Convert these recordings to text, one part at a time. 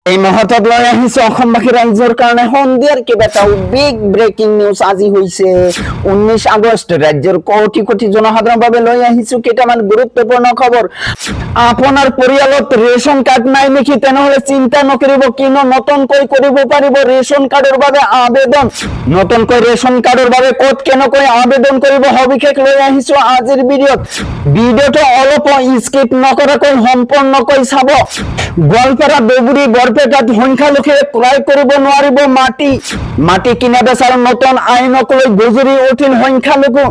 এই মুহূৰ্তত লৈ আহিছে অসমবাসী ৰাইজৰ কাৰণে সন্ধিয়াৰ কেইবাটাও বিগ ব্ৰেকিং নিউজ আজি হৈছে 19 আগষ্ট ৰাজ্যৰ কোটি কোটি জনসাধাৰণৰ বাবে লৈ আহিছো কেইটামান গুৰুত্বপূৰ্ণ খবৰ আপোনাৰ পৰিয়ালত ৰেচন কাৰ্ড নাই নেকি তেনেহলে চিন্তা নকৰিব কিনো নতুনকৈ কৰিব পাৰিব ৰেচন কাৰ্ডৰ বাবে আবেদন নতুনকৈ ৰেচন কাৰ্ডৰ বাবে ক'ত কেনেকৈ আবেদন কৰিব সবিশেষ লৈ আহিছো আজিৰ ভিডিঅ'টো অলপ স্কিপ নকৰাকৈ সম্পূৰ্ণকৈ চাব গোৱালপাৰা বেগুৰি বৰপেটাত সংখ্যালঘুৱে ক্ৰয় কৰিব নোৱাৰিব মাটি কিনা বেচাৰ নতুন আইনক লৈ গুজৰি উঠিল সংখ্যালঘু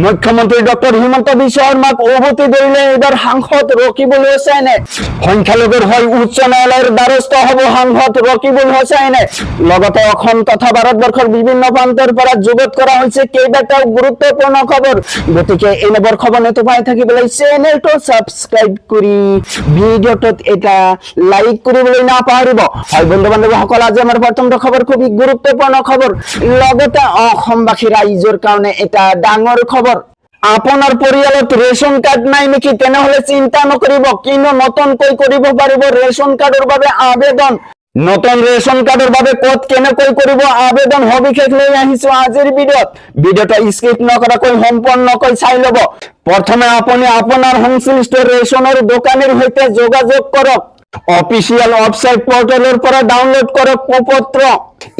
মুখ্যমন্ত্ৰী ডক্টৰ হিমন্ত বিশ্ব শৰ্মাক উভতি ধৰিলে এইবাৰ সাংসদ ৰকিবুল হুছেইনে সংখ্যালঘুৰ হৈ উচ্চ ন্যায়ালয়ৰ দ্বাৰস্থ হ'ব সাংসদ ৰকিবুল হুছেইনে লগতে অসম তথা ভাৰতবৰ্ষৰ বিভিন্ন প্ৰান্তৰ পৰা যুগত কৰা হৈছে কেইবাটাও গুৰুত্বপূৰ্ণ খবৰ গতিকে এনেবোৰ খবৰ নেতো পাই থাকিবলৈ চেনেলটো সাবস্ক্ৰাইব কৰি ভিডিঅ'টোত এটা লাইক কৰিবলৈ নাপাহৰিব হয় বন্ধু বান্ধৱীসকল আজি আমাৰ প্ৰথমটো খবৰ খুব গুৰুত্বপূৰ্ণ খবৰ লগতে অসমবাসী ৰাইজৰ কাৰণে এটা ডাঙৰ খবৰ আপোনাৰ পৰিয়ালত ৰেচন কাৰ্ড নাই নেকি তেনেহলে চিন্তা নকৰিব কিনো নতুনকৈ কৰিব পাৰিব ৰেচন কাৰ্ডৰ বাবে আবেদন নতুন ৰেচন কাৰ্ডৰ বাবে ক'ত কেনেকৈ কৰিব আবেদন সবিশেষ লৈ আহিছো আজিৰ ভিডিঅ'টো স্কিপ নকৰাকৈ সম্পূৰ্ণকৈ চাই ল'ব প্ৰথমে আপুনি আপোনাৰ সংশ্লিষ্ট ৰেচনৰ দোকানীৰ সৈতে যোগাযোগ কৰক অফিচিয়াল ওয়েবসাইট পোৰ্টালেৰ পৰা ডাউনলোড কৰক পত্ৰ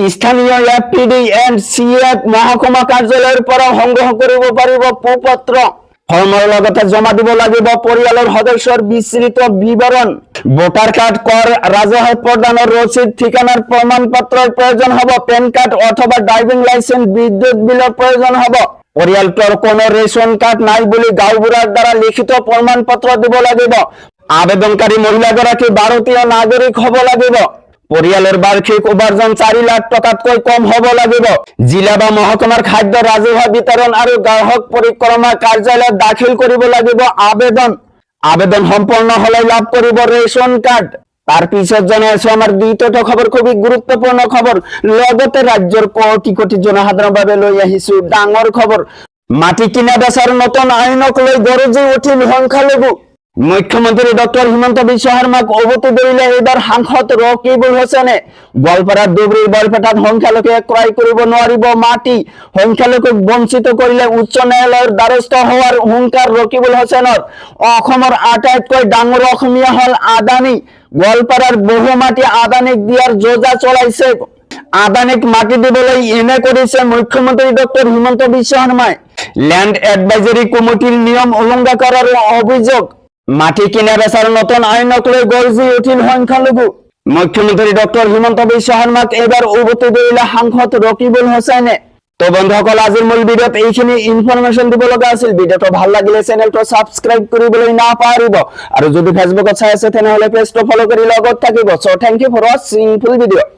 স্থানীয় এফপিডি এন্ড সিএফ মহকুমা কাৰ্যালয়ৰ পৰা সংগ্ৰহ কৰিব পাৰিব পত্ৰ ফৰ্মৰ লগতে জমা দিব লাগিব পৰিয়ালৰ সদস্যৰ বিস্তৃত বিৱৰণ ভোটাৰ কাৰ্ড কৰ ৰাজহ প্ৰদানৰ ৰচিদ ঠিকানাৰ প্ৰমাণ পত্ৰৰ প্ৰয়োজন হ'ব পেন কাৰ্ড অথবা ড্ৰাইভিং লাইসেন্স বিদ্যুৎ বিলৰ প্ৰয়োজন হ'ব পৰিয়ালটোৰ কোনো ৰেচন কাৰ্ড নাই বুলি গাঁওবুঢ়াৰ দ্বাৰা লিখিত প্ৰমাণ পত্ৰ দিব লাগিব আবেদনকাৰী মহিলাগৰাকী ভাৰতীয় নাগৰিক হ'ব লাগিব পৰিয়ালৰ বাৰ্ষিক উপাৰ্জন 4 লাখ টকাতকৈ কম হ'ব লাগিব জিলা বা মহকুমাৰ খাদ্য ৰাজহুৱা বিতৰণ আৰু গ্ৰাহক পৰিক্ৰমা কাৰ্যালয়ত দাখিল কৰিব লাগিব আবেদন সম্পূৰ্ণ হলে লাভ কৰিব ৰেচন কাৰ্ড তাৰ পিছত জনাইছো আমাৰ দ্বিতীয়টো খবৰ খুব গুৰুত্বপূৰ্ণ খবৰ লগতে ৰাজ্যৰ কোটি কোটি জনসাধাৰণৰ বাবে লৈ আহিছো ডাঙৰ খবৰ মাটি কিনা বেচাৰ নতুন আইনক লৈ গৰজি উঠিল সংখ্যালঘু মুখ্যমন্ত্ৰী ডক্টৰ হিমন্ত বিশ্ব শৰ্মাক উভতি ধৰিলে এইবাৰ সাংসদ ৰকিবুল হুছেইনে গোৱালপাৰা ধুবুৰী বৰপেটাত সংখ্যালঘুৱে ক্ৰয় কৰিব নোৱাৰিব মাটি সংখ্যালঘুক বঞ্চিত কৰিলে উচ্চ ন্যায়ালয়ৰ দ্বাৰস্থ হোৱাৰ হুংকাৰ ৰকিবুল হুছেইনৰ অসমৰ আটাইতকৈ ডাঙৰ অসমীয়া হল আদানী গোৱালপাৰাৰ বহু মাটি আদানীক দিয়াৰ যোজা চলাইছে আদানীক মাটি দিবলৈ এনে কৰিছে মুখ্যমন্ত্ৰী ডক্টৰ হিমন্ত বিশ্ব শৰ্মাই ল্যান্ড এডভাইজৰী কমিটিৰ নিয়ম উলংঘা কৰাৰ অভিযোগ মাটি কিনা বেচাৰ নতুন আইনক লৈ গৰ্জি উঠিল সংখ্যালঘু মুখ্যমন্ত্ৰী ডক্টৰ হিমন্ত বিশ্ব শৰ্মাক এবাৰ উভতি ধৰিলে সাংসদ ৰকিবুল হুছেইনে তো বন্ধুসকল আজিৰ মূল ভিডিঅ'ত এইখিনি ইনফৰমেশন দিব লগা আছিল ভিডিঅ'টো ভাল লাগিলে চেনেলটো সাবস্ক্ৰাইব কৰিবলৈ নাপাহৰিব আৰু যদি ফেসবুকত চাই আছে তেনেহলে পেজটো ফলো কৰি লগত থাকিব so thank you for watching full video'